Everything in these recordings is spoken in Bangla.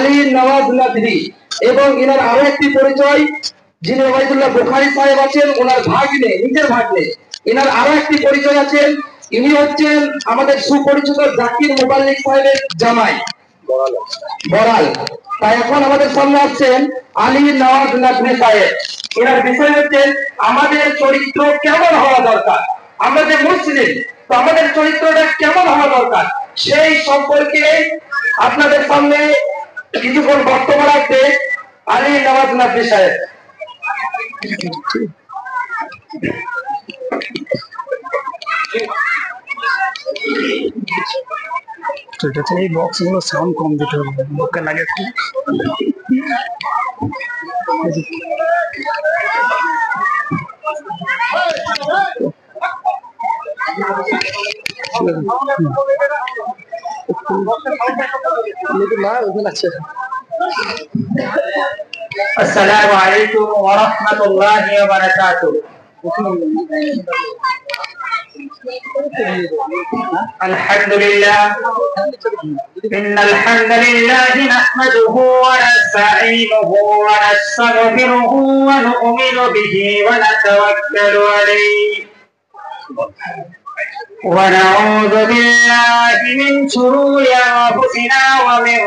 আলী নওয়াজ নদভী এবং ইনার আরো একটি পরিচয়, যিনি ওবায়দুল্লাহ বুখারী সাহেব আছেন ওনার ভাগ্নে, নিজের ভাগ্নে। ইনার আরো একটি পরিচয় আছেন, ইনি হচ্ছেন আমাদের সুপরিচিত জাকির মুবাল্লিক সাহেবের জামাই বড়াল। তাই এখন আমাদের সামনে আসছেন আলী নওয়াজ নদভী সাহেব। এনার বিষয় হচ্ছে আমাদের চরিত্র কেমন হওয়া দরকার, আমরা যে মুসলিম, তো আমাদের চরিত্রটা কেমন হওয়া দরকার সেই সম্পর্কে আপনাদের সামনে কিছুক্ষণ বক্তব্য রাখতে আলী নওয়াজ নদভী সাহেব। এই বক্স গুলো সাউন্ড কম দিতে হবে, লোকে লাগে একটু। আসসালামু আলাইকুম ওয়া রাহমাতুল্লাহি ওয়া বারাকাতুহু। আলহামদুলিল্লাহ ইন্নাল হামদালিল্লাহি নাহমাদুহু ওয়া নাস্তাঈনুহু ওয়া নাস্তাগফিরুহু ওয়া নু'মিনু বিহি ওয়া নাতাওয়াক্কালু আলাইহি ونعوذ بالله من شرور أنفسنا ومن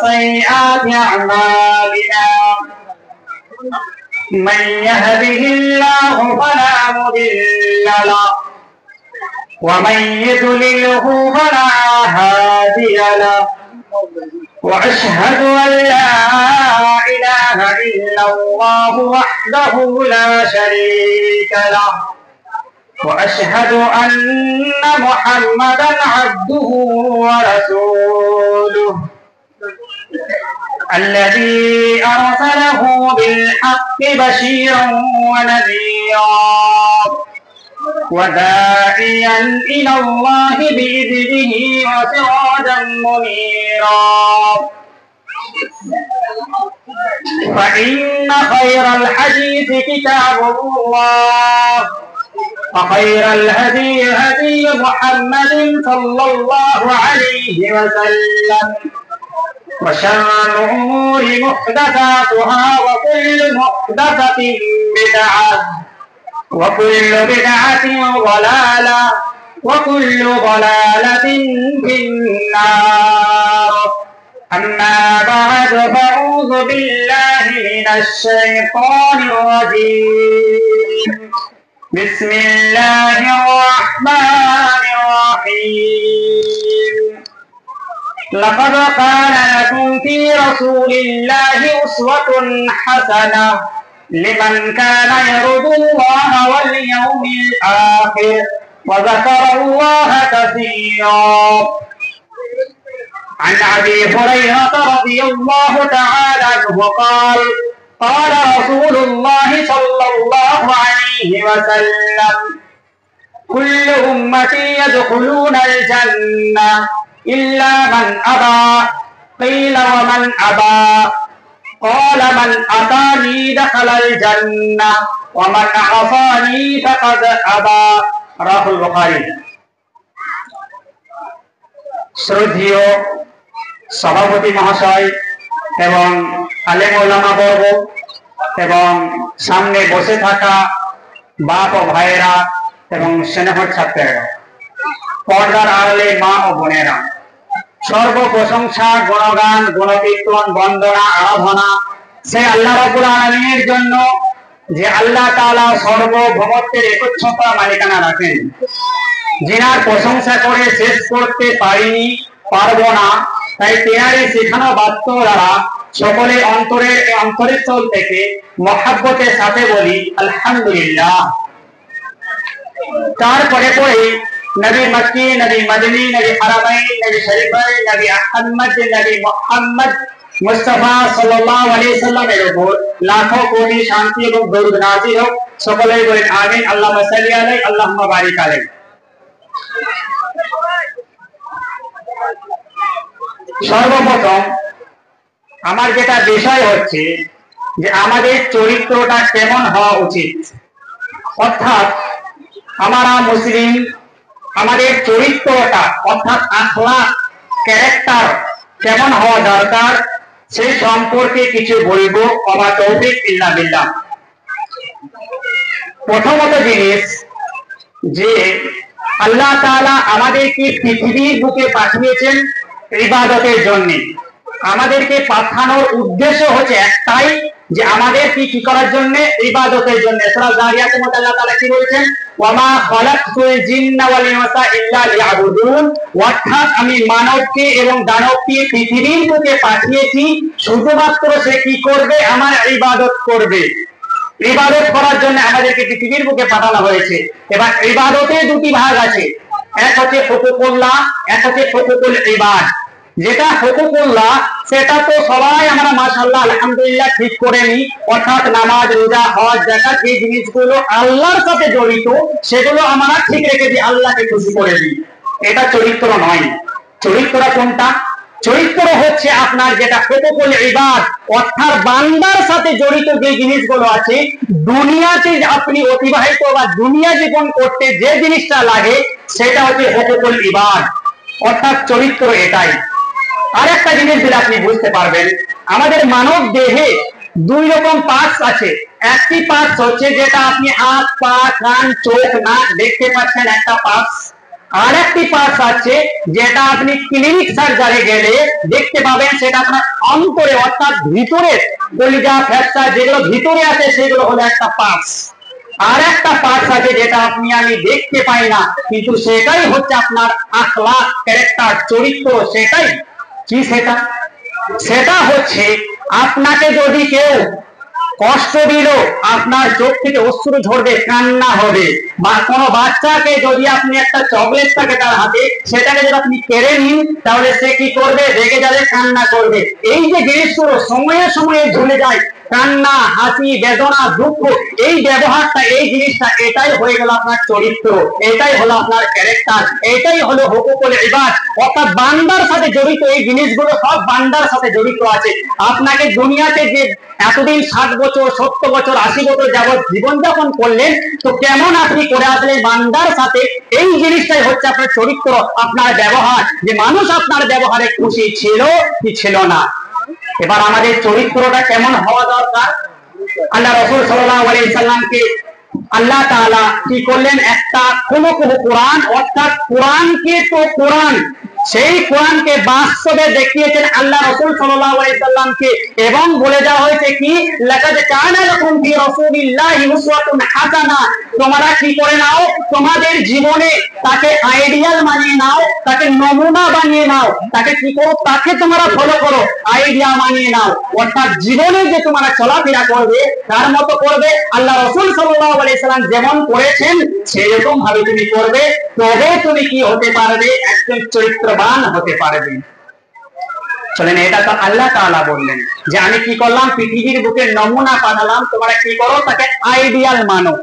سيئات أعمالنا من يهده الله فلا مضل له ومن يضلله فلا هادي له وأشهد أن لا إله إلا الله وحده لا شريك له وأشهد أن محمدا عبده ورسوله الذي أرسله بالحق بشيرا ونذيرا وداعيا إلى الله بإذنه وسراجا منيرا فإن خير الحديث كتاب الله وخير الهدي هدي محمد صلى الله عليه وسلم وشر الأمور محدثاتها وكل محدثة بدعة وكل بدعة ضلالة وكل ضلالة في النار أما بعد فأعوذ بالله من الشيطان الرجيم بسم الله الرحمن الرحيم لقد كان لكم في رسول الله أسوة حسنة لمن كان يرجو الله واليوم الآخر وذكر الله كثيرا عن أبي هريرة رضي الله تعالى عنه قال قال رسول الله صلى الله عليه وسلم كل أمتي يدخلون الجنة إلا من أبى قيل ومن أبى قال من أطاني دخل الجنة ومن عصاني فقد أبى رواه البخاري শ্রদ্ধেয় সভাপতি মহাশয় এবং আলেম ওলামা বর্গ এবং সামনে বসে থাকা বাপ ও ভাইয়েরা এবং স্নেহর ছাত্রেরা, পর্দার আড়ালে মা ও বোনেরা, সর্ব প্রশংসা গুণগান গুণকীর্তন বন্দনা আরাধনা সে আল্লাহ রাব্বুল আলামিনের জন্য, যে আল্লাহ তাআলা সর্বভৌমত্বের একচ্ছতা মালিকানা রাখেন, যিনার প্রশংসা করে শেষ করতে পারিনি, পারবো না। তাই তেনারই শেখানো বাক্য দ্বারা সকলে অন্তরস্থল থেকে মহাব্বতের সাথে বলি আলহামদুলিল্লাহ। তারপরে পরে নবী মক্কি, নবী মদনী, নবী হারামাইন, নবী শরীফাইন, নবী আহমদ, নবী মুহাম্মদ মুস্তাফা সাল্লাল্লাহু আলাইহি সাল্লামের উপর লাখো কোটি শান্তি এবং দরুদ নাযিল হোক। সকলেই বলেন আমিন। আল্লাহুম্মা সাল্লি আলাইহি আল্লাহুম্মা বারিক আলাইহি। সর্বপ্রথম আমার যেটা বিষয় হচ্ছে যে আমাদের চরিত্রটা কেমন হওয়া উচিত, অর্থাৎ আমরা মুসলিম, আমাদের চরিত্রটা অর্থাৎ আখলাক ক্যারেক্টার কেমন হওয়া দরকার, সেই সম্পর্কে কিছু বলবো। ওমা তৌফিক ইল্লা বিল্লাহ। প্রথমত জিনিস যে আল্লাহ তাআলা আমাদেরকে পৃথিবীর বুকে পাঠিয়েছেন ইবাদতের জন্য। আমাদেরকে পাঠানোর উদ্দেশ্য হচ্ছে একটাই, যে আমাদের কি করার জন্য? ইবাদতের জন্য। সূরা জারিয়াতের মধ্যে আল্লাহ তাআলা কি বলেছেন? ওয়ামা খালাকতুল জিন্না ওয়াল ইনসা ইল্লা লিয়াবুদুন, অর্থাৎ আমি মানবকে এবং দানবকে পৃথিবীর বুকে পাঠিয়েছি শুধুমাত্র সে কি করবে? আমার ইবাদত করবে। ইবাদত করার জন্য আমাদেরকে পৃথিবীর বুকে পাঠানো হয়েছে। এবার ইবাদতের দুটি ভাগ আছে, এক হচ্ছে হুকুকুল্লাহ, এক হচ্ছে হুকুকুল ইবাদ। যেটা হুকুকুল্লাহ সেটা তো সবাই আমরা মাশাআল্লাহ আলহামদুলিল্লাহ ঠিক করে নি, অর্থাৎ নামাজ, রোজা, হজ, যাকাত, যে জিনিসগুলো আল্লাহর সাথে জড়িত সেগুলো আমরা ঠিক রেখে দিই, আল্লাহকে খুশি করে দিই। এটা চরিত্র নয়। চরিত্র কোনটা? চরিত্র হচ্ছে আপনার যেটা হুকুকুল ইবাদ, অর্থাৎ বান্দার সাথে জড়িত যে জিনিসগুলো আছে, দুনিয়াতে আপনি অতিবাহিত বা দুনিয়া জীবন করতে যে জিনিসটা লাগে সেটা হচ্ছে হুকুকুল ইবাদ, অর্থাৎ চরিত্র এটাই। আরেকটা জিনিস দিলে আপনি বুঝতে পারবেন, আমাদের মানব দেহে দুই রকম পার্টস আছে। একটি পার্টস হচ্ছে যেটা আপনি হাত, পা, কান, চোখ, নাক দেখতে পাচ্ছেন, একটা পার্টস। আর একটি পার্টস আছে যেটা আপনি ক্লিনিক সার্জারি গেলে দেখতে পাবেন, সেটা আপনার অন্তরে অর্থাৎ ভিতরে কলিজা, ফ্যাসা যেগুলো ভিতরে আছে সেগুলো হলো একটা পার্টস। আর একটা পার্টস আছে যেটা আপনি আমি দেখতে পাই না, কিন্তু সেটাই হচ্ছে আপনার আখলাক, ক্যারেক্টার, চরিত্র। সেটাই কি? সেটা হচ্ছে আপনাকে যদি কেউ কষ্ট দিল, আপনার চোখ থেকে অশ্রু ঝরবে, কান্না হবে। বা কোনো বাচ্চাকে যদি আপনি একটা চকলেট থাকে তার হাতে, সেটাকে যদি আপনি কেড়ে নিন তাহলে সে কি করবে? রেগে যাবে, কান্না করবে। এই যে জিনিসগুলো সময়ে সময়ে ঝুলে যায়, কান্না, হাসি, বেদনা, দুঃখ, এই ব্যবহারটা, এই জিনিসটা, এটাই হয়ে গেল আপনার চরিত্র, এটাই হলো আপনার ক্যারেক্টার, এটাই হলো হুকুকুল ইবাদ, অর্থাৎ বান্দার সাথে জড়িত। এই জিনিসগুলো সব বান্দার সাথে জড়িত আছে। আপনাকে দুনিয়াতে যে এতদিন 60 বছর, 70 বছর, 80 বছর যাবত জীবনযাপন করলেন, তো কেমন আপনি করে আসলেন বান্দার সাথে, এই জিনিসটাই হচ্ছে আপনার চরিত্র, আপনার ব্যবহার, যে মানুষ আপনার ব্যবহারে খুশি ছিল কি ছিল না। এবার আমাদের চরিত্রটা কেমন হওয়া দরকার? আল্লাহ রাসূল সাল্লাল্লাহু আলাইহি সাল্লামকে আল্লাহ তাআলা কি করলেন? একটা কোরআন, অর্থাৎ কোরআনকে তো কোরআন, সেই কোরআনকে বাস্তবে দেখিয়েছেন আল্লাহ রাসূল সাল্লাল্লাহু আলাইহি সাল্লামকে, এবং বলে দেওয়া হয়েছে কি? লাকাদ কানা লাকুম ফি রাসূলিল্লাহি উসওয়াতুন হাসানাহ। তোমরা কি করে নাও? তোমাদের জীবনে তাকে আইডিয়াল বানিয়ে নাও, তাকে নমুনা বানিয়ে নাও, তাকে কি করো? তাকে তোমরা ফলো করো, আইডিয়া বানিয়ে নাও। অর্থাৎ জীবনে যে তোমরা চলাফেরা করবে তার মতো করবে। আল্লাহ রাসূল সাল্লাল্লাহু আলাইহি সাল্লাম যেমন করেছেন সেরকম ভাবে তুমি করবে, তবে তুমি কি হতে পারবে? একজন চরিত্রবান হতে পারবে। চলেন, এটা তো আল্লাহ তাআলা বললেন যে আমি কি করলাম? পৃথিবীর বুকে নমুনা পাঠালাম, তোমরা কি করো? তাকে আইডিয়াল মানো।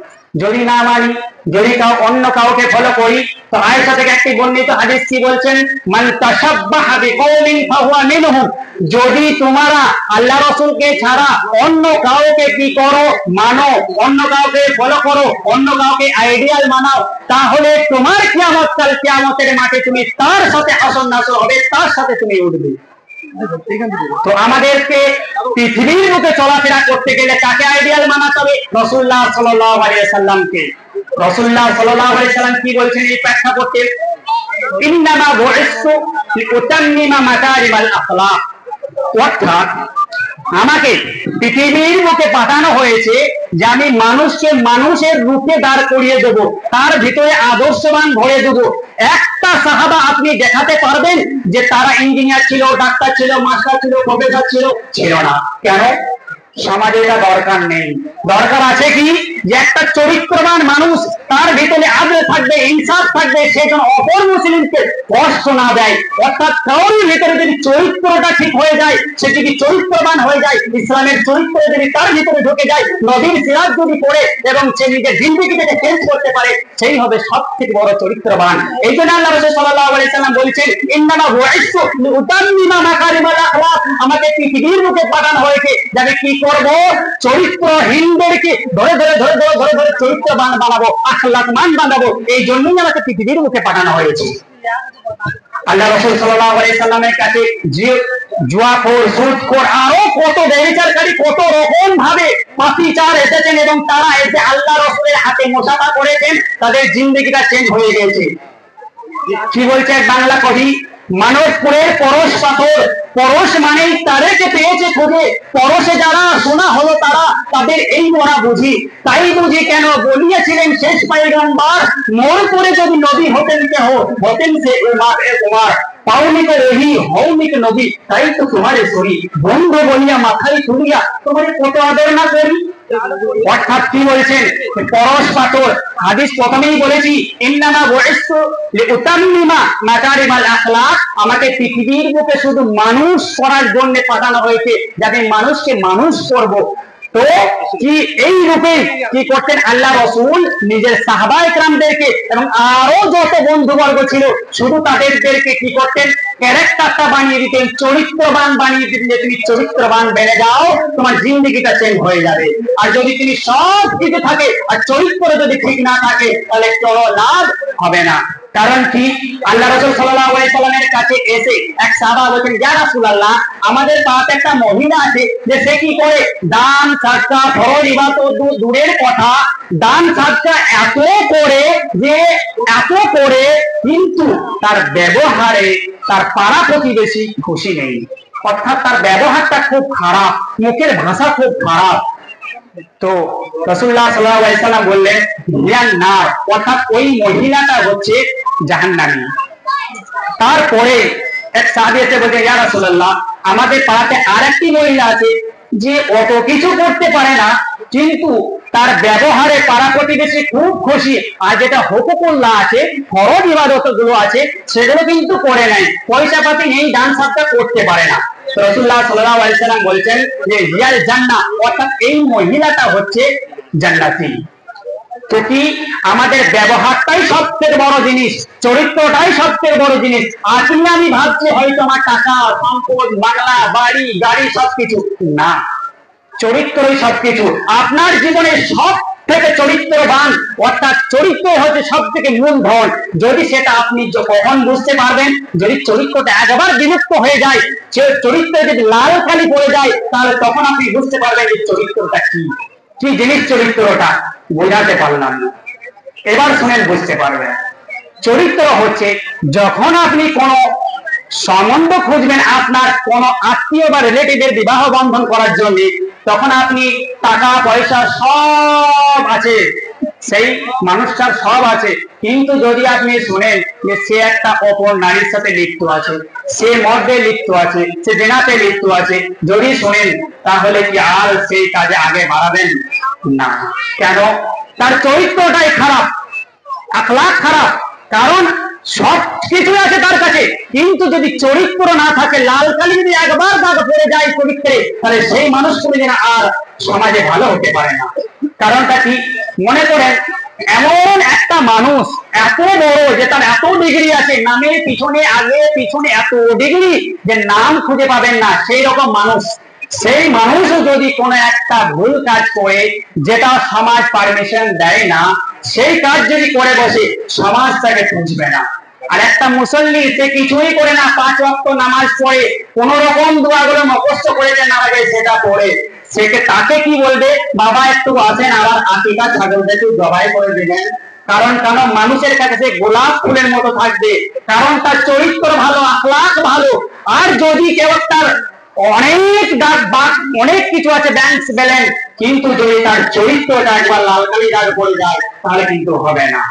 যদি না মানি, যদি অন্য কাউকে ফলো করি, তো আয়েশা থেকে একটি বর্ণিত হাদিস কি বলছেন? মান তাশাব্বাহা বিকওমিন ফাহুয়া মিনহুম। যদি তোমরা আল্লাহ রাসূলকে ছাড়া অন্য কাউকে কি করো? মানো, অন্য কাউকে ফলো করো, অন্য কাউকে আইডিয়াল মানাও, তাহলে তোমার কিয়ামতের মাঠে তুমি তার সাথে হাসর নাসর হবে, তার সাথে তুমি উঠবে। তো আমাদেরকে পৃথিবীর বুকে চলাফেরা করতে গেলে কাকে আইডিয়াল মানাতে হবে? রাসূলুল্লাহ সাল্লাল্লাহু আলাইহি সাল্লামকে। রাসূলুল্লাহ সাল্লাল্লাহু আলাইহি সাল্লাম কি বলছেন এই প্রেক্ষাপটে? ইন্নামা বুইসতু লিউতাম্মিমা মাকারিমাল আখলাক। অর্থাৎ আমাকে পৃথিবীর বুকে পাঠানো হয়েছে যে আমি মানুষকে মানুষের রূপে দাঁড় করিয়ে দেব, তার ভিতরে আদর্শবান ভরে দেব। একটা সাহাবা আপনি দেখাতে পারবেন যে তারা ইঞ্জিনিয়ার ছিল, ডাক্তার ছিল, মাস্টার ছিল, প্রফেসর ছিল? ছিল না। কেন? সমাজে এটা দরকার নেই। দরকার আছে কি? যে একটা চরিত্রবান মানুষ, তার ভিতরে আদল থাকবে, ইনসাফ থাকবে, সে যেন অপর মুসলিমকে কষ্ট না দেয়। অর্থাৎ কারোর ভিতরে যদি চরিত্রটা ঠিক হয়ে যায়, সে যদি চরিত্রবান হয়ে যায়, ইসলামের চরিত্র যদি তার ভিতরে ঢুকে যায়, নবীর সিরাত যদি পড়ে এবং সে নিজের জিন্দেগিটাকে চেঞ্জ করতে পারে, সেই হবে সবথেকে বড় চরিত্রবান। এই জন্য আল্লাহ রাসূল সাল্লাল্লাহু আলাইহি সাল্লাম বলেছেন, ইন্নামা বুইসতু লিউতাম্মিমা মাকারিমাল আখলাক। আমাকে পৃথিবীর বুকে পাঠানো হয়েছে যাতে কি করব? চরিত্রহীনদেরকে ধরে ধরে ধরে ধরে ধরে ধরে চরিত্রবান বানাবো, আখলাকমান বানাবো। এই জন্যই আমাকে পৃথিবীর মুখে পাঠানো হয়েছে। আল্লাহ রাসূল সাল্লাল্লাহু আলাইহি সাল্লামের কাছে জুয়াখোর, সুদখোর, আরো কত ব্যভিচারকারী, কত রকম ভাবে পাপীচার এসেছেন এবং তারা এসে আল্লাহ রাসূলের হাতে মুসাফা করেছেন, তাদের জিন্দেগিটা চেঞ্জ হয়ে গেছে। কি বলছে বাংলা কবি, মানবপুরের পরশ পাথর, পরশ মানেই তাদেরকে পেয়েছে খুঁজে, পরশে যারা শোনা হলো তারা, তাদের এই মরা বুঝি, তাই বুঝি কেন বলিয়েছিলেন শেষ পয়গম্বর, মোর পরে যদি নবী হতেন কেহ, হতেন সে উমার, পাওনিক রহি হৌনিক নবী, তাই তো তোমারে সরি, বন্ধু বলিয়া মাথায় তুলিয়া তোমার কত আদর না করি। অর্থাৎ কি বলছেন, পরশ পাথর, হাদিস প্রথমেই বলেছি ইন্নামা বুইসতু লিউতাম্মিমা মাকারিমাল আখলাক, আমাকে পৃথিবীর বুকে শুধু মানুষ করার জন্য পাঠানো হয়েছে, যাতে মানুষকে মানুষ করব। তো কি এই রূপে কি করতেন আল্লাহ রাসূল নিজের সাহাবায়ে কেরামদেরকে এবং আরো যত বন্ধুবর্গ ছিল শুধু তাদেরকে কি করতেন, ক্যারেক্টারটা বানিয়ে দিতেন, চরিত্রবান বানিয়ে দিতেন, যে তুমি চরিত্রবান বেড়ে যাও তোমার জিন্দেগিটা চেঞ্জ হয়ে যাবে। আর যদি তুমি সব কিছু থাকে আর চরিত্র যদি ঠিক না থাকে তাহলে কোনো লাভ হবে না। কারণ কি, আল্লাহ রাসূল সাল্লাল্লাহু আলাইহি সাল্লামের কাছে এসে এক সাহাবা বলেন, ইয়া রাসূলুল্লাহ, আমাদের পাশে একটা মহিলা আছে যে সে কি করে দান সাদকা, ফরজ ইবাদত দূরের কথা, দান সাদকা এত করে যে এত করে, কিন্তু তার ব্যবহারে তার পাড়া প্রতিবেশী খুশি নেই, অর্থাৎ তার ব্যবহারটা খুব খারাপ, মুখের ভাষা খুব খারাপ। তো রাসূলুল্লাহ সাল্লাল্লাহু আলাইহি সাল্লাম বললেন হিয়ান নার, অর্থাৎ ওই মহিলাটা হচ্ছে জাহান্নামী। তারপরে এক সাহাবী এসে বললেন, ইয়া রাসূলুল্লাহ, আমাদের পাড়াতে আরেকটি মহিলা আছে যে অত কিছু করতে পারে না, কিন্তু তার ব্যবহারে পাড়া প্রতিবেশী খুব খুশি, আর যেটা হুকুকুল্লাহ আছে, ফরজ ইবাদত গুলো আছে, সেগুলো কিন্তু করে নাই, পয়সা পাতি নেই, দান সাদকা করতে পারে না। রাসূলুল্লাহ সাল্লাল্লাহু আলাইহি সাল্লাম বলেছেন যে হিয়াল জান্নাহ, অর্থাৎ এই মহিলাটা হচ্ছে জান্নাতি। তো কি, আমাদের ব্যবহারটাই সবচেয়ে বড় জিনিস, চরিত্রটাই সবচেয়ে বড় জিনিস। আপনি আমি ভাবছি হয়তো আমার টাকা, সম্পদ, বাংলা, বাড়ি, গাড়ি সবকিছু না, চরিত্রই সবকিছু। আপনার জীবনের সব থেকে চরিত্রবান, অর্থাৎ চরিত্র হচ্ছে সব থেকে মূলধন। যদি সেটা আপনি কখন বুঝতে পারবেন, যদি চরিত্রটা একবার বিলুপ্ত হয়ে যায়, চরিত্র যদি লাল কালি পড়ে যায়, তাহলে তখন আপনি বুঝতে পারবেন যে চরিত্রটা কি কি জিনিস। চরিত্রটা বোঝাতে পারলাম না, এবার শুনেন বুঝতে পারবেন। চরিত্র হচ্ছে যখন আপনি কোনো সম্বন্ধ খুঁজবেন আপনার কোন আত্মীয় বা রিলেটিভের বিবাহ বন্ধন করার জন্য, তখন আপনি টাকা পয়সা সব আছে, সেই মানুষটার সব আছে, কিন্তু যদি আপনি শুনেন যে সে একটা অপর নারীর সাথে লিপ্ত আছে, সে মদ্যে লিপ্ত আছে, সে জেনাতে লিপ্ত আছে, যদি শুনেন, তাহলে কি আর সেই কাজে আগে বাড়াবেন না? কেন? তার চরিত্রটাই খারাপ, আখলাক খারাপ। কারণ সব কিছু আছে তার কাছে, কিন্তু যদি চরিত্র না থাকে, লাল কালি যদি একবার দাগ পড়ে যায় চরিত্রে, তাহলে সেই মানুষগুলো যেন আর সমাজে ভালো হতে পারে না। কারণটা কি? মনে করেন এমন একটা মানুষ এত বড় যে তার এত ডিগ্রি আছে, নামের পিছনে আগে পিছনে এত ডিগ্রি যে নাম খুঁজে পাবেন না, সেই রকম মানুষ, সেই মানুষও যদি কোনো একটা ভুল কাজ করে যেটা সমাজ পারমিশন দেয় না, সেই কাজ যদি করে বসে, সমাজ তাকে খুঁজবে না। আর একটা মুসল্লি, সে কিছুই করে না, 5 ওয়াক্ত নামাজ পড়ে, কোন রকম দোয়াগুলো মুখস্থ করে যে নামাজে সেটা পড়ে, তাকে কি বলবে? বাবা একটু আসেন, আবার আকিকা ছাগলটা একটু জবাই করে দিবেন। কারণ মানুষের কাছে সে গোলাপ ফুলের মতো থাকবে, কারণ তার চরিত্র ভালো, আখলাক ভালো। আর যদি কেউ তার অনেক অনেক কিছু আছে, ব্যাংক ব্যালেন্স, কিন্তু যদি তার চরিত্রটা একবার লাল কালি দাগ পড়ে যায়, তাহলে কিন্তু হবে না।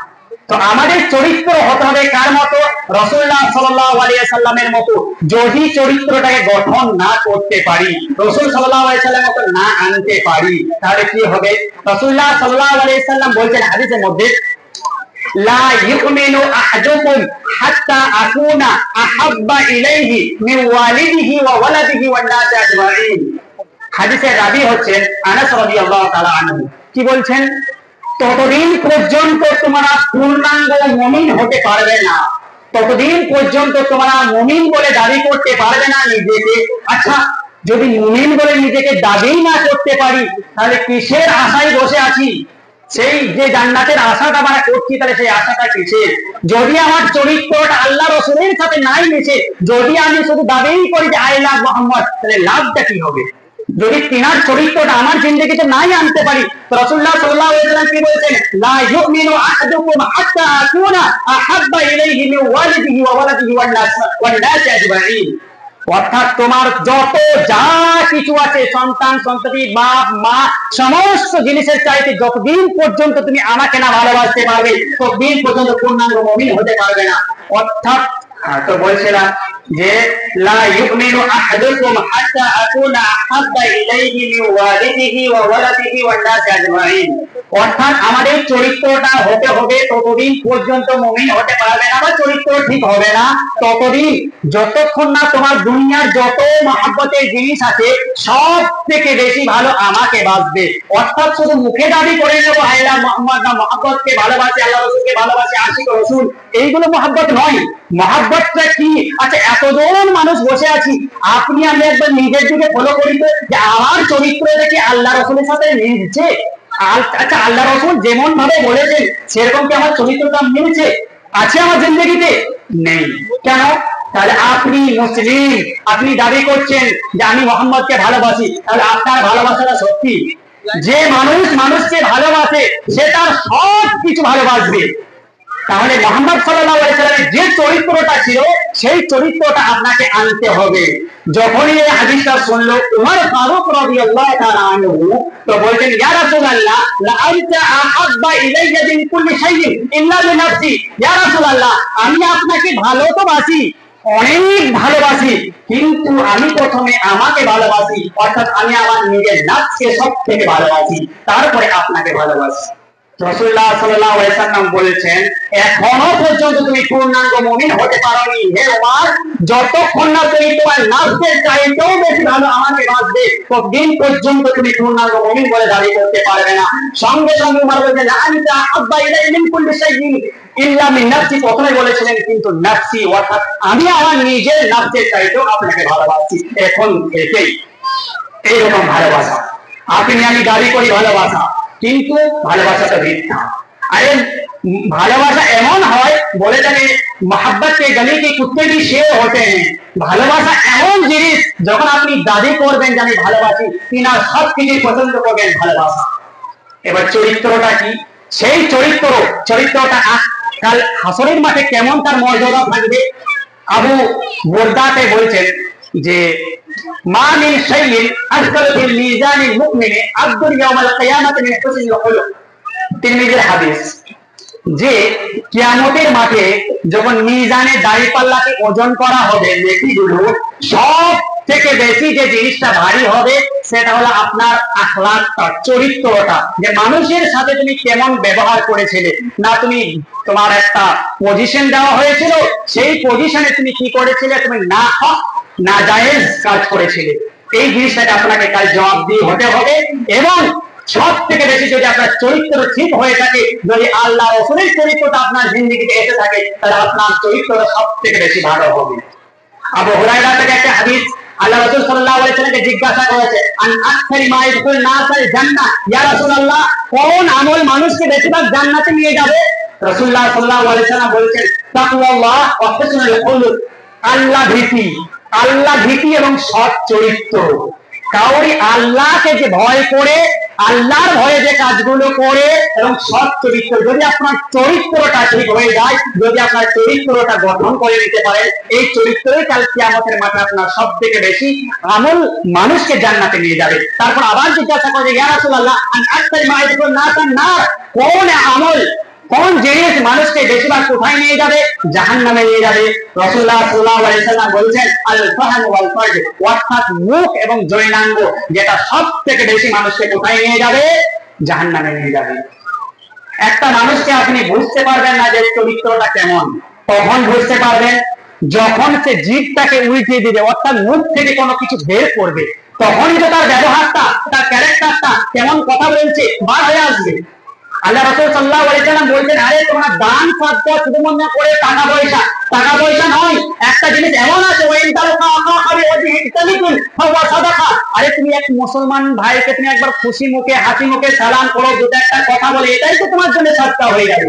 তো আমাদের চরিত্র হতে হবে কার মতো? রাসূলুল্লাহ সাল্লাল্লাহু আলাইহি সাল্লামের মতো। যদি চরিত্রটাকে গঠন না করতে পারি, রাসূল সাল্লাল্লাহু আলাইহি সাল্লামের মতো না আনতে পারি, তাহলে কি হবে? রাসূলুল্লাহ সাল্লাল্লাহু আলাইহি সাল্লাম বলেছেন হাদিসের মধ্যে, লা ইউমিনু আহাদুকুম হাত্তা আকুনা আহাব্বা ইলাইহি মিন ওয়ালিদিহি ওয়া ওয়ালাদিহি ওয়ান নাসি আজমাইন। হাদিসের রাবী হচ্ছেন আনাস রাদিয়াল্লাহু তাআলা আনহু। কি বলছেন? ততদিন পর্যন্ত তোমরা পূর্ণাঙ্গ মুমিন হতে পারবে না, ততদিন পর্যন্ত তোমরা মুমিন বলে দাবি করতে পারবে না নিজেকে। আচ্ছা, যদি মুমিন বলে নিজেকে দাবি না করতে পারি, তাহলে কিসের আশায় বসে আছি? সেই যে জান্নাতের আশাটা আমরা করছি, তাহলে সেই আশাটা কিসের? যদি আমার চরিত্রটা আল্লাহ রাসূলের সাথে নাই মিশে, যদি আমি শুধু দাবি করি যে আই লাভ মোহাম্মদ, তাহলে লাভটা কি হবে? যদি তিনার চরিত্রটা আমার জিন্দেগিতে নাই আনতে পারি, তো রাসূলুল্লাহ সাল্লাল্লাহু আলাইহি ওয়াসাল্লাম কি বলেছেন? লা ইউমিনু আহাদুকুম হাত্তা আকুনা আহাব্বা ইলাইহি মিন ওয়ালিদিহি ওয়া ওয়ালাদিহি ওয়ান নাস আজমাইন। অর্থাৎ তোমার যত যা কিছু আছে, সন্তান সন্ততি বাপ মা সমস্ত জিনিসের চাইতে যতদিন পর্যন্ত তুমি আমাকে না ভালোবাসতে পারবে, ততদিন পর্যন্ত পূর্ণাঙ্গ মুমিন হতে পারবে না। অর্থাৎ তো বলছিলাম যে লা ইউমিনু আহাদুকুম হাত্তা আকুনা আহাব্বা ইলাইহি মিন ওয়ালিদিহি ওয়া ওয়ালাদিহি ওয়ান নাস আজমাইন। অর্থাৎ আমাদের চরিত্রটা হতে হবে, ততদিন পর্যন্ত মুমিন হতে পারবে না বা চরিত্র ঠিক হবে না ততদিন, যতক্ষণ না তোমার দুনিয়ার যত মহব্বতের জিনিস আছে সব থেকে বেশি ভালো আমাকে বাসবে। অর্থাৎ শুধু মুখে দাবি করে নেবো আল্লাহ মুহাম্মদ না মহব্বতকে ভালোবাসে, আল্লাহ রাসূলকে ভালোবাসে, আশিক রাসূল, এইগুলো মহব্বত নয়। মহব্বতটা কি? আচ্ছা, এতজন মানুষ বসে আছি, আপনি আমি একবার নিজের দিকে ফলো করি তো, যে আমার চরিত্র দেখে আল্লাহ রাসূলের সাথে মিলছে? আচ্ছা, আল্লাহ রাসূল যেমন ভাবে বলেছেন সেরকম কি আমার চরিত্রটা মিলছে? আছে আমার জিন্দেগিতে? নেই। কেন? তাহলে আপনি মুসলিম, আপনি দাবি করছেন যে আমি মুহাম্মদকে ভালোবাসি, তাহলে আপনার ভালোবাসাটা সত্যি? যে মানুষ মানুষকে ভালোবাসে সে তার সব কিছু ভালোবাসবে। তাহলে মুহাম্মদ সাল্লাল্লাহু আলাইহি ওয়াসাল্লামের যে চরিত্রটা ছিল সেই চরিত্রটা আপনাকে আনতে হবে। যখনই এই হাদিসটা শুনলো উমর ফারুক রাদিয়াল্লাহু তাআলা আনহু, তো বলতেন ইয়া রাসূলুল্লাহ লা আনতা আহাব্বা ইলাইয়া মিন কুল্লি শাইইন ইল্লা লিনাফসি। ইয়া রাসূলুল্লাহ, আমি আপনাকে ভালো তো বাসি, অনেক ভালোবাসি, কিন্তু আমি প্রথমে আমাকে ভালোবাসি, অর্থাৎ আমি আমার নিজের নাফসকে সবথেকে ভালোবাসি, তারপরে আপনাকে ভালোবাসি। রাসূলুল্লাহ সাল্লাল্লাহু আলাইহি ওয়াসাল্লাম বলেছেন এখনো পর্যন্ত তুমি পূর্ণাঙ্গ মুমিন হতে পারোনি হে ওমর, যতক্ষণ না তুমি তোমার নাফসের চাইতেও বেশি ভালো আমাকে বাসবে, ততদিন পর্যন্ত তুমি পূর্ণাঙ্গ মুমিন বলে দাবি করতে পারবে না। সঙ্গে সঙ্গে ওমর বলেছেন আনতা আহাব্বা ইলাইহি মিন কুল্লি শাইইন ইল্লা মিন নাফসি, প্রথমে বলেছিলেন কিন্তু নাফসি, অর্থাৎ আমি আমার নিজের নাফসের চাইতেও আপনাকে ভালোবাসি। এখন থেকেই এইরকম ভালোবাসা আপনি আমি দাবি করি ভালোবাসা, কিন্তু ভালোবাসাটা মিথ্যা। আরে ভালোবাসা এমন হয়, বলে থাকে मोहब्बत के गले के कुत्ते भी शेर होते हैं। ভালোবাসা এমন জিনিস, যখন আপনি দাবি করবেন যে আমি ভালোবাসি, তিনার সব কিছু পছন্দ করবেন ভালোবাসা। এবার চরিত্রটা কি? সেই চরিত্রটা কাল হাসরের মাঠে কেমন তার মর্যাদা থাকবে? আবু বুরদাতে বলছেন যে মা মিন শাইইন আসকাল ফিল মিজানিল মুমিনি আবদুল ইয়াউমাল কিয়ামাতি মিন হুসনিল খুলুক। তিরমিজির হাদিস, যে কিয়ামতের মাঠে যখন মিজানে দাঁড়িপাল্লাকে ওজন করা হবে, নেকিগুলো সব থেকে বেশি যে জিনিসটা ভারী হবে সেটা হলো আপনার আখলাকটা, চরিত্রটা, যে মানুষের সাথে তুমি কেমন ব্যবহার করেছিলে। না তুমি তোমার একটা পজিশন দেওয়া হয়েছিল, সেই পজিশনে তুমি কি করেছিলে? তুমি না হক না জায়েজ কাজ করেছিলে। এই জিনিসটাকে আপনাকে কাল জবাবদিহি হতে হবে। এবং সব থেকে বেশি যদি আপনার চরিত্র ঠিক হয়ে থাকে, যদি আল্লাহ রাসূলের চরিত্রটা আপনার জিন্দেগিতে এসে থাকে, তাহলে আপনার চরিত্রটা সব থেকে বেশি ভালো হবে। আবু হুরায়রা থেকে একটা হাদিস, আল্লাহ রাসূল সাল্লাল্লাহু আলাইহি ওয়াসাল্লামকে জিজ্ঞাসা করেছে আন আকসারি মা ইয়াদখুল নাসাল জান্নাহ, ইয়া রাসূলুল্লাহ, কোন আমল মানুষকে বেশিরভাগ জান্নাতে নিয়ে যাবে? রাসূলুল্লাহ সাল্লাল্লাহু আলাইহি ওয়াসাল্লাম বলেছেন তাকওয়াল্লাহ ওয়া হুসনুল খুলুক, আল্লাহ ভীতি এবং সৎ চরিত্র। কাউরি আল্লাহকে যে ভয় করে, আল্লাহর ভয়ে যে কাজগুলো করে এবং সৎ চরিত্র, যদি আপনার চরিত্রটা ঠিক হয়ে যায়, যদি আপনার চরিত্রটা গঠন করে নিতে পারেন, এই চরিত্রই কাল কিয়ামতের মাঠে আপনার সব থেকে বেশি আমল মানুষকে জান্নাতে নিয়ে যাবে। তারপর আবার জিজ্ঞাসা করে ইয়া রাসূলুল্লাহ আন আকসারি মা ইয়াদখুলুন নাসান নার, কোন আমল কোন জিনিস মানুষকে বেশিরভাগ কোথায় নিয়ে যাবে? জাহান্নামে নিয়ে যাবে। রাসূলুল্লাহ সাল্লাল্লাহু আলাইহি ওয়াসাল্লাম বলেছেন আল ফাহম ওয়াল ফারজ, অর্থাৎ মুখ এবং জয়নাঙ্গ, যেটা সব থেকে বেশি মানুষকে কোথায় নিয়ে যাবে? জাহান্নামে নিয়ে যাবে। একটা মানুষকে আপনি বুঝতে পারবেন না যে চরিত্রটা কেমন, তখন বুঝতে পারবেন যখন সে জিভটাকে উল্টে দিবে, অর্থাৎ মুখ থেকে কোনো কিছু বের করবে, তখনই তো তার ব্যবহারটা, তার ক্যারেক্টারটা, কেমন কথা বলছে বার হয়ে আসবে। আল্লাহ রাসূল সাল্লাল্লাহু আলাইহি সাল্লাম বলছেন, আরে তোমরা দান সদকা শুধু মনে করে টাকা পয়সা নয়, একটা জিনিস এমন আছে ওয়াইন তালকা আখারি ওয়াজহি তালিকুল ফাওয়া সাদাকা। আরে তুমি এক মুসলমান ভাইকে তুমি একবার খুশি মুখে হাসি মুখে সালাম করো, দুটো একটা কথা বলে, এটাই তো তোমার জন্য সাদকা হয়ে যাবে।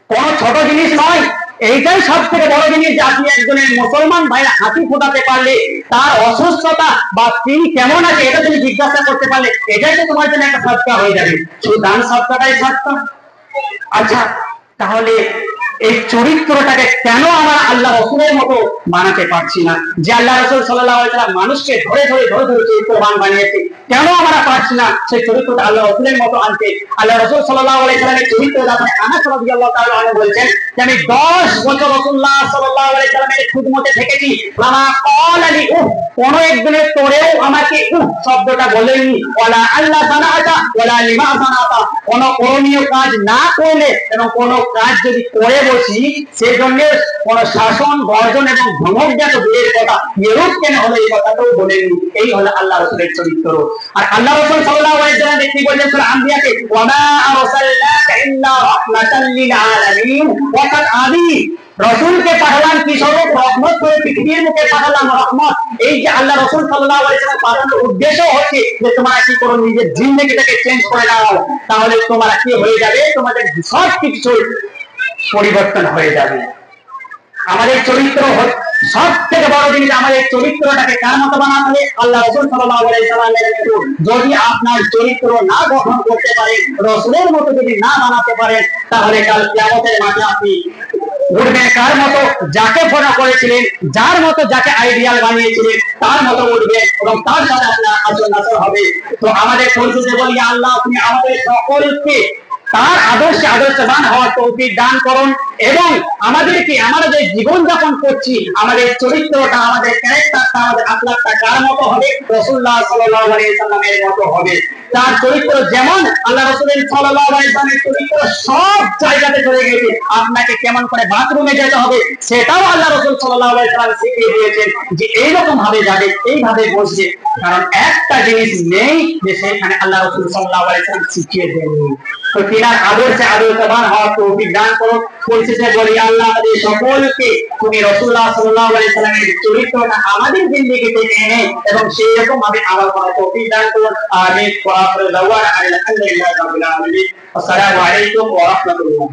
কোনো ছোট জিনিস নয়, এইটাই সব থেকে বড় জিনিস যে আপনি একজনের মুসলমান ভাইয়ের হাসি ফোটাতে পারলে, তার অসুস্থতা বা তিনি কেমন আছে এটা তুমি জিজ্ঞাসা করতে পারলে, এটাই তো তোমার জন্য একটা সাদকা হয়ে যাবে। শুধু দান সদকাটাই সাদকা? আচ্ছা, তাহলে এই চরিত্রটাকে কেন আমরা আল্লাহ রাসূলের মতো বানাতে পারছি না? যে আল্লাহ রাসূল সাল্লাল্লাহু আলাইহি ওয়াসাল্লাম মানুষকে ধরে চরিত্রবান বানিয়েছে, কেন আমরা পারছি না সেই চরিত্রটা আল্লাহ রাসূলের মতো আনতে? আল্লাহ রাসূল সাল্লাল্লাহু আলাইহি ওয়াসাল্লামের চরিত্র যখন আনাস রাদিয়াল্লাহু তাআলা আনহু বলছেন যে আমি 10 বছর রাসূলুল্লাহ সাল্লাল্লাহু আলাইহি ওয়াসাল্লামের খিদমতে থেকেছি, মামা ক্বালানি কোন একদিনের তোরেও আমাকে শব্দটা বলেনি, ওয়ালা আল্লাহ সানাতা ওয়ালা লিমা সানাতা, কোন করণীয় কাজ না করলে এবং কোন কাজ যদি করে বসি সেজন্য কোন শাসন বর্জন এবং ধমক দেওয়া তো দূরের কথা, এরূপ কেন হলো এই কথাটাও বলেনি। এই হলো আল্লাহ রাসূলের চরিত্র। আর আল্লাহ রাসূল সাল্লাল্লাহু আলাইহি ওয়াসাল্লাম কি বলেন সূরা আম্বিয়াতে, ওয়া মা আরসালনাকা ইল্লা রাহমাতাল লিল আলামিন, অর্থাৎ আমি রাসূলকে পাঠালাম কি স্বরূপ? রহমত করে পৃথিবীর মুখে পাঠালাম রহমত। এই যে আল্লাহ রাসূল সাল্লাল্লাহু আলাইহি ওয়াসাল্লাম পাঠানোর উদ্দেশ্য হচ্ছে যে তোমরা কি করো, নিজের জিন্দেগিটাকে চেঞ্জ করে নাও, তাহলে তোমরা কি হয়ে যাবে, তোমাদের সব কিছু পরিবর্তন হয়ে যাবে। আমাদের চরিত্র সব থেকে বড় জিনিস, আমাদের চরিত্রটাকে কার মতো বানাতে হবে? আল্লাহ রাসূল সাল্লাল্লাহু আলাইহি ওয়াসাল্লামের মতো। যদি আপনার চরিত্র না গঠন করতে পারেন, রাসূলের মতো যদি না বানাতে পারেন, তাহলে কাল কিয়ামতের মাঠে আপনি উঠবেন কার মতো? যাকে ফলো করেছিলেন, যার মতো যাকে আইডিয়াল বানিয়েছিলেন তার মতো উঠবেন এবং তার সাথে আপনার আচরণ হবে। তো আমাদের পরিচয় বলি, আল্লাহ আপনি আমাদের সকলকে তার আদর্শবান হওয়ার তৌফিক দান করুন এবং আমাদেরকে আমরা যে জীবন যাপন করছি আমাদের চরিত্রটা, আমাদের ক্যারেক্টারটা, আমাদের আখলাকটা কার মতো হবে? রাসূলুল্লাহ সাল্লাল্লাহু আলাইহি ওয়াসাল্লামের মতো হবে। তার চরিত্র যেমন আল্লাহ রাসূল সাল্লাল্লাহু আলাইহি ওয়াসাল্লামের চরিত্র সব জায়গাতে চলে গেছে, আপনাকে কেমন করে বাথরুমে যেতে হবে সেটাও আল্লাহ রাসূল সাল্লাল্লাহু আলাইহি ওয়াসাল্লাম শিখিয়ে দিয়েছেন যে এইরকম ভাবে যাবে, এইভাবে বসবে। কারণ একটা জিনিস নেই যে সেখানে আল্লাহ রাসূল সাল্লাল্লাহু আলাইহি ওয়াসাল্লাম শিখিয়ে দেননি। তো তিনার আদর্শবান হওয়ার তৌফিক দান করুন। পরিশেষে বলি, আল্লাহ আমাদের সকলকে তুমি রাসূলুল্লাহ সাল্লাল্লাহু আলাইহি ওয়াসাল্লামের চরিত্রটা আমাদের জিন্দেগিতে এনে এবং সেই রকম ভাবে আমল করার তৌফিক দান করুন। আমিন। ওয়া আখিরু দাওয়ানা আলহামদুলিল্লাহি রাব্বিল আলামিন। আসসালামু আলাইকুম ওয়া রাহমাতুল্লাহ।